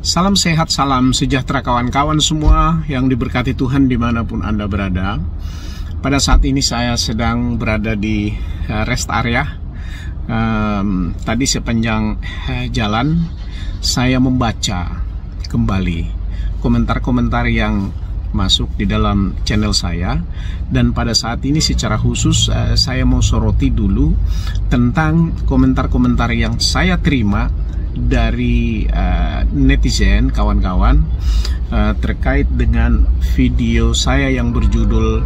Salam sehat, salam sejahtera kawan-kawan semua yang diberkati Tuhan dimanapun Anda berada. Pada saat ini saya sedang berada di rest area. Tadi sepanjang jalan saya membaca kembali komentar-komentar yang masuk di dalam channel saya, dan pada saat ini secara khusus saya mau soroti dulu tentang komentar-komentar yang saya terima dari netizen kawan-kawan terkait dengan video saya yang berjudul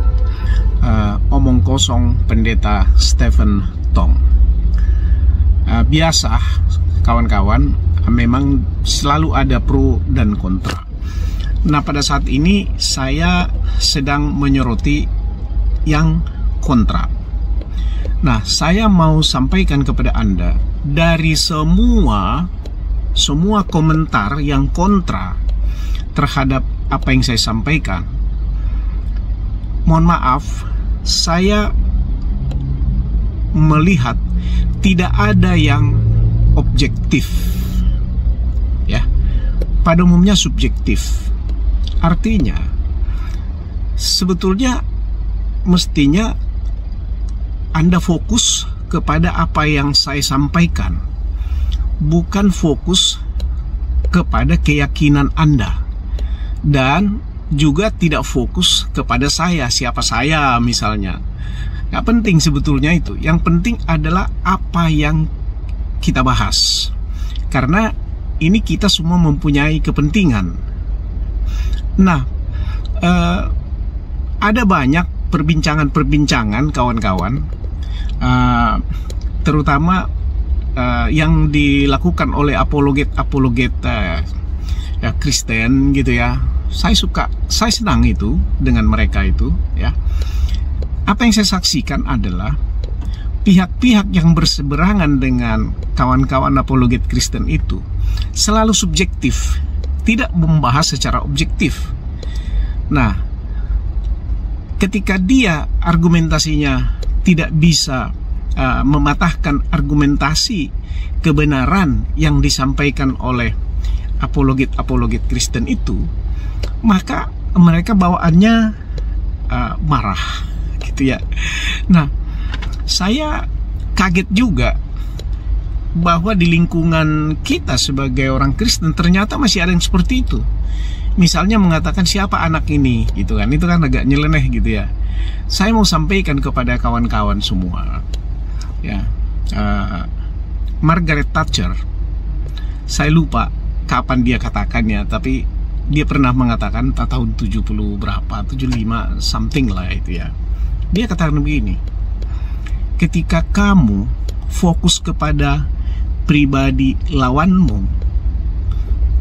Omong Kosong Pendeta Stephen Tong. Biasa kawan-kawan, memang selalu ada pro dan kontra. Nah, pada saat ini saya sedang menyoroti yang kontra. Nah, saya mau sampaikan kepada Anda, dari semua komentar yang kontra terhadap apa yang saya sampaikan, mohon maaf, saya melihat tidak ada yang objektif, ya, pada umumnya subjektif. Artinya sebetulnya mestinya Anda fokus kepada apa yang saya sampaikan, bukan fokus kepada keyakinan Anda, dan juga tidak fokus kepada saya, siapa saya misalnya. Nggak penting sebetulnya itu. Yang penting adalah apa yang kita bahas, karena ini kita semua mempunyai kepentingan. Nah, ada banyak perbincangan-perbincangan kawan-kawan, terutama yang dilakukan oleh apologet ya, Kristen gitu ya. Saya senang itu dengan mereka itu, ya. Apa yang saya saksikan adalah pihak-pihak yang berseberangan dengan kawan-kawan apologet Kristen itu selalu subjektif, tidak membahas secara objektif. Nah, ketika dia argumentasinya tidak bisa mematahkan argumentasi kebenaran yang disampaikan oleh apologet Kristen itu, maka mereka bawaannya marah gitu ya. Nah, saya kaget juga bahwa di lingkungan kita sebagai orang Kristen ternyata masih ada yang seperti itu. Misalnya mengatakan siapa anak ini gitu kan, itu kan agak nyeleneh gitu ya. Saya mau sampaikan kepada kawan-kawan semua, ya, Margaret Thatcher, saya lupa kapan dia katakannya, tapi dia pernah mengatakan tahun 70 berapa, 75 something lah itu ya. Dia katakan begini, ketika kamu fokus kepada pribadi lawanmu,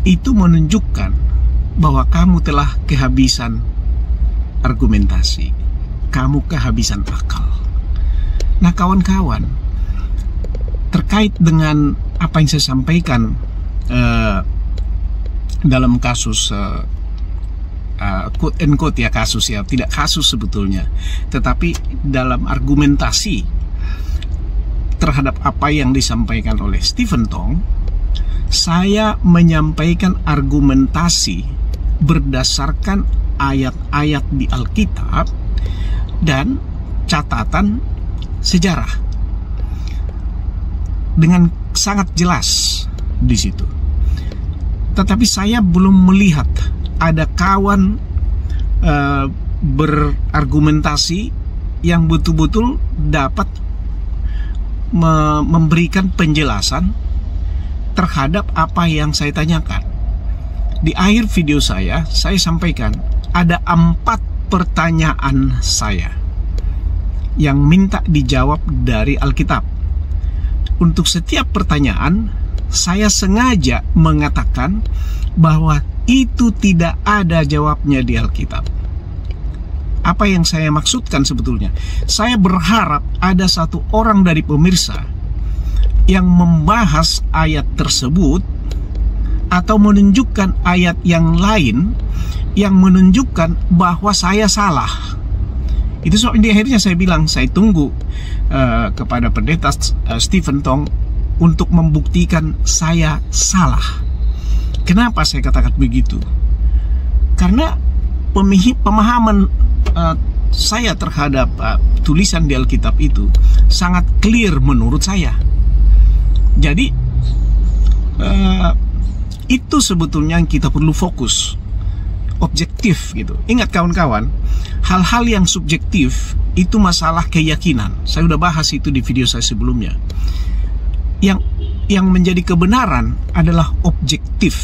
itu menunjukkan bahwa kamu telah kehabisan argumentasi, kamu kehabisan akal. Nah kawan-kawan, terkait dengan apa yang saya sampaikan dalam kasus quote and quote ya, kasus ya, tidak kasus sebetulnya, tetapi dalam argumentasi terhadap apa yang disampaikan oleh Stephen Tong, saya menyampaikan argumentasi berdasarkan ayat-ayat di Alkitab dan catatan sejarah dengan sangat jelas di situ. Tetapi saya belum melihat ada kawan berargumentasi yang betul-betul dapat memberikan penjelasan terhadap apa yang saya tanyakan. Di akhir video saya sampaikan ada 4 pertanyaan saya yang minta dijawab dari Alkitab. Untuk setiap pertanyaan, saya sengaja mengatakan bahwa itu tidak ada jawabnya di Alkitab. Apa yang saya maksudkan sebetulnya? Saya berharap ada satu orang dari pemirsa yang membahas ayat tersebut atau menunjukkan ayat yang lain yang menunjukkan bahwa saya salah. Itu soal di akhirnya saya bilang saya tunggu kepada pendeta Stephen Tong untuk membuktikan saya salah. Kenapa saya katakan begitu? Karena pemahaman saya terhadap tulisan di Alkitab itu sangat clear menurut saya. Jadi itu sebetulnya yang kita perlu fokus, objektif gitu. Ingat kawan-kawan, hal-hal yang subjektif itu masalah keyakinan. Saya udah bahas itu di video saya sebelumnya. Yang menjadi kebenaran adalah objektif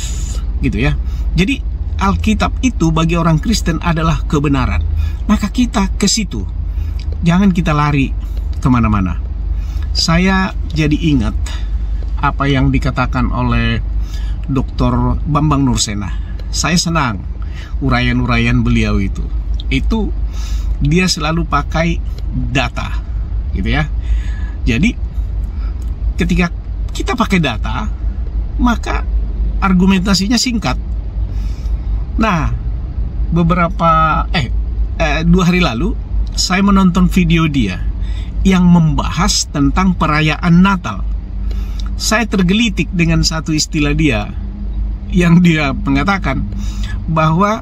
gitu ya. Jadi Alkitab itu bagi orang Kristen adalah kebenaran. Maka kita ke situ. Jangan kita lari kemana-mana. Saya jadi ingat apa yang dikatakan oleh Dr. Bambang Nursena. Saya senang uraian-uraian beliau itu. Itu dia selalu pakai data gitu ya. Jadi ketika kita pakai data, maka argumentasinya singkat. Nah, beberapa 2 hari lalu saya menonton video dia yang membahas tentang perayaan Natal. Saya tergelitik dengan satu istilah dia yang dia mengatakan bahwa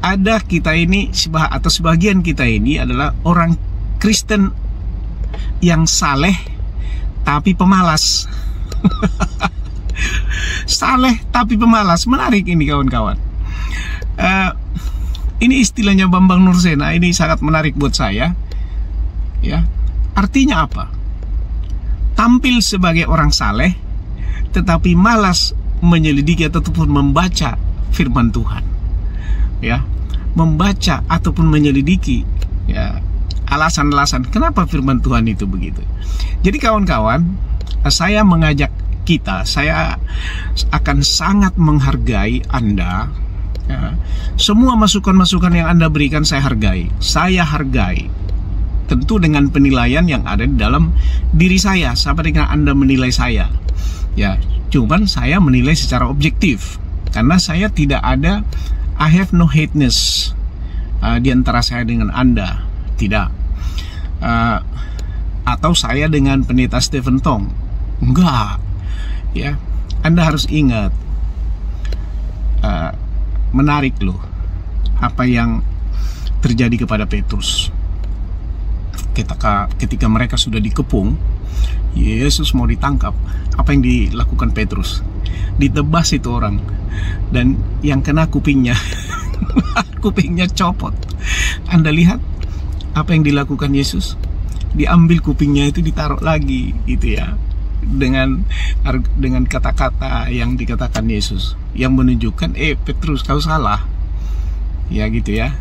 ada kita ini atau sebagian kita ini adalah orang Kristen yang saleh tapi pemalas. Saleh tapi pemalas. Menarik ini kawan-kawan. Ini istilahnya Bambang Nursena. Ini sangat menarik buat saya. Ya, artinya apa? Tampil sebagai orang saleh, tetapi malas menyelidiki ataupun membaca firman Tuhan. Ya, membaca ataupun menyelidiki ya alasan-alasan kenapa firman Tuhan itu begitu. Jadi kawan-kawan, saya mengajak kita, saya akan sangat menghargai Anda ya. Semua masukan-masukan yang Anda berikan saya hargai. Saya hargai. Tentu dengan penilaian yang ada di dalam diri saya, sama dengan Anda menilai saya. Ya, cuman saya menilai secara objektif. Karena saya tidak ada, I have no hateness di antara saya dengan Anda. Tidak. Atau saya dengan pendeta Stephen Tong. Enggak. Ya, Anda harus ingat, menarik loh apa yang terjadi kepada Petrus. Ketika mereka sudah dikepung, Yesus mau ditangkap. Apa yang dilakukan Petrus? Ditebas itu orang, dan yang kena kupingnya, kupingnya copot. Anda lihat apa yang dilakukan Yesus? Diambil kupingnya itu, ditaruh lagi, gitu ya. Dengan kata-kata yang dikatakan Yesus, yang menunjukkan, Petrus, kau salah, ya gitu ya.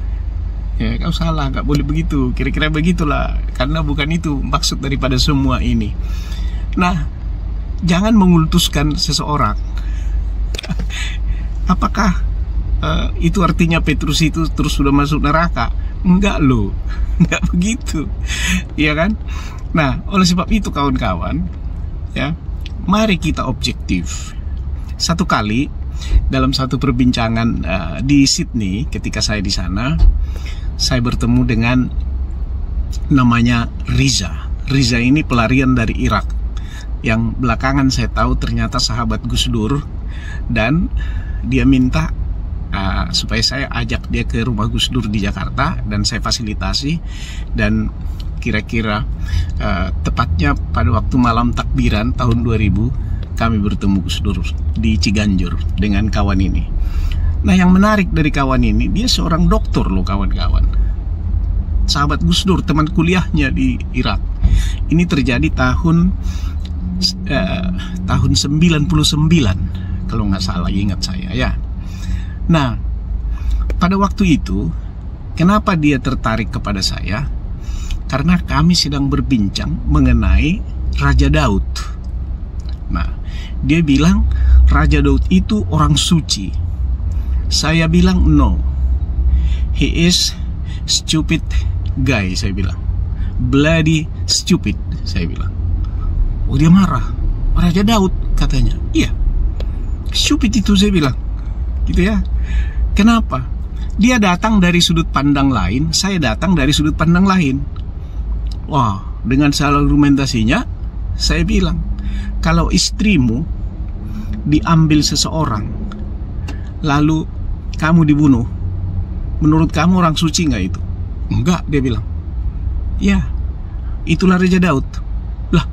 Ya, kau salah, nggak boleh begitu, kira-kira begitulah, karena bukan itu maksud daripada semua ini. Nah, jangan mengultuskan seseorang. Apakah itu artinya Petrus itu terus sudah masuk neraka? Enggak loh, enggak begitu, ya kan? Nah, oleh sebab itu kawan-kawan, ya, mari kita objektif. Satu kali dalam satu perbincangan di Sydney, ketika saya di sana, saya bertemu dengan namanya Riza. Riza ini pelarian dari Irak, yang belakangan saya tahu ternyata sahabat Gus Dur, dan dia minta supaya saya ajak dia ke rumah Gus Dur di Jakarta, dan saya fasilitasi. Dan kira-kira tepatnya pada waktu malam takbiran tahun 2000, kami bertemu Gus Dur di Ciganjur dengan kawan ini. Nah, yang menarik dari kawan ini, dia seorang dokter loh kawan-kawan. Sahabat Gus Dur, teman kuliahnya di Irak. Ini terjadi tahun 99 kalau nggak salah, ingat saya ya. Nah, pada waktu itu kenapa dia tertarik kepada saya? Karena kami sedang berbincang mengenai Raja Daud. Nah, dia bilang Raja Daud itu orang suci. Saya bilang no, he is stupid guy, saya bilang. Bloody stupid, saya bilang. Oh, dia marah. Raja Daud katanya. Iya, stupid itu, saya bilang. Gitu ya. Kenapa? Dia datang dari sudut pandang lain, saya datang dari sudut pandang lain. Wah, dengan salah argumentasinya, saya bilang, kalau istrimu diambil seseorang, lalu kamu dibunuh, menurut kamu orang suci nggak itu? Enggak, dia bilang. Ya, itulah Raja Daud. Lah,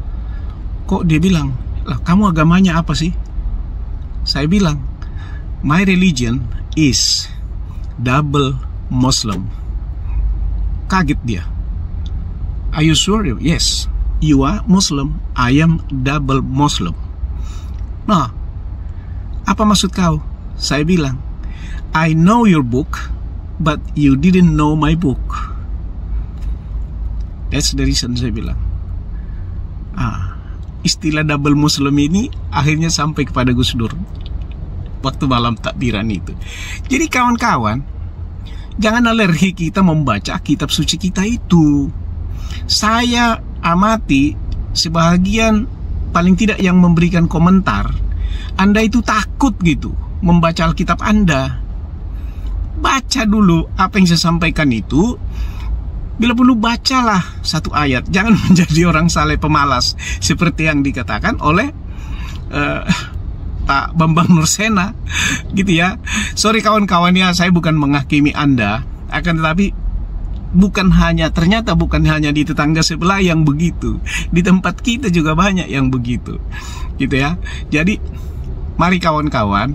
kok dia bilang, lah kamu agamanya apa sih? Saya bilang, my religion is double Muslim. Kaget dia. Are you sure? Yes, you are Muslim, I am double Muslim. Nah, apa maksud kau? Saya bilang, I know your book, but you didn't know my book. That's the reason saya bilang. Istilah double Muslim ini akhirnya sampai kepada Gus Dur waktu malam takbiran itu. Jadi kawan-kawan, jangan alergi kita membaca kitab suci kita itu. Saya amati sebagian, paling tidak yang memberikan komentar, Anda itu takut gitu membaca Alkitab Anda. Baca dulu apa yang saya sampaikan itu. Bila perlu bacalah satu ayat. Jangan menjadi orang saleh pemalas seperti yang dikatakan oleh Pak Bambang Nursena gitu ya. Sorry kawan-kawan ya, saya bukan menghakimi Anda, akan tetapi ternyata bukan hanya di tetangga sebelah yang begitu, di tempat kita juga banyak yang begitu gitu ya. Jadi mari kawan-kawan,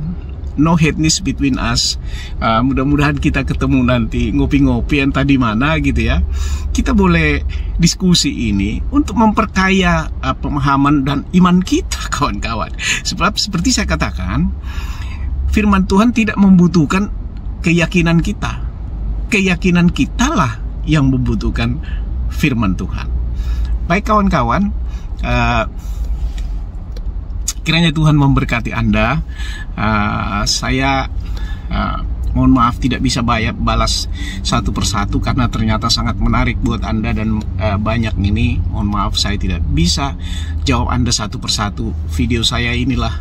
no hateness between us. Mudah-mudahan kita ketemu nanti ngopi-ngopi entah di mana gitu ya. Kita boleh diskusi ini untuk memperkaya pemahaman dan iman kita kawan-kawan. Sebab seperti saya katakan, firman Tuhan tidak membutuhkan keyakinan kita. Keyakinan kita lah yang membutuhkan firman Tuhan. Baik kawan-kawan, kiranya Tuhan memberkati Anda. Saya mohon maaf tidak bisa balas satu persatu karena ternyata sangat menarik buat Anda dan banyak ini. Mohon maaf saya tidak bisa jawab Anda satu persatu. Video saya inilah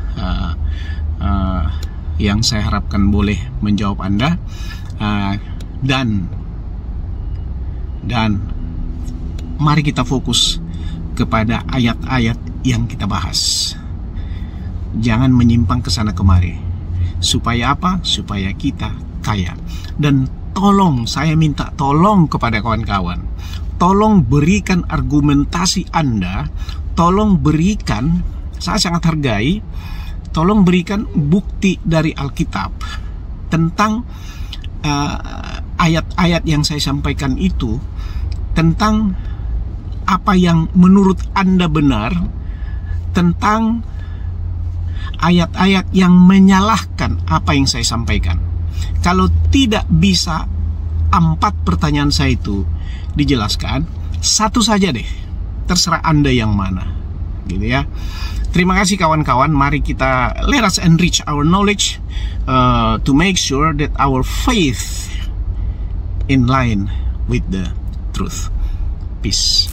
yang saya harapkan boleh menjawab Anda. Dan mari kita fokus kepada ayat-ayat yang kita bahas. Jangan menyimpang ke sana kemari. Supaya apa? Supaya kita kaya. Dan tolong, saya minta tolong kepada kawan-kawan, tolong berikan argumentasi Anda, tolong berikan, saya sangat hargai, tolong berikan bukti dari Alkitab tentang ayat-ayat yang saya sampaikan itu, tentang apa yang menurut Anda benar, tentang ayat-ayat yang menyalahkan apa yang saya sampaikan. Kalau tidak bisa 4 pertanyaan saya itu dijelaskan, satu saja deh, terserah Anda yang mana, gitu ya. Terima kasih kawan-kawan. Mari kita let us enrich our knowledge to make sure that our faith in line with the truth. Peace.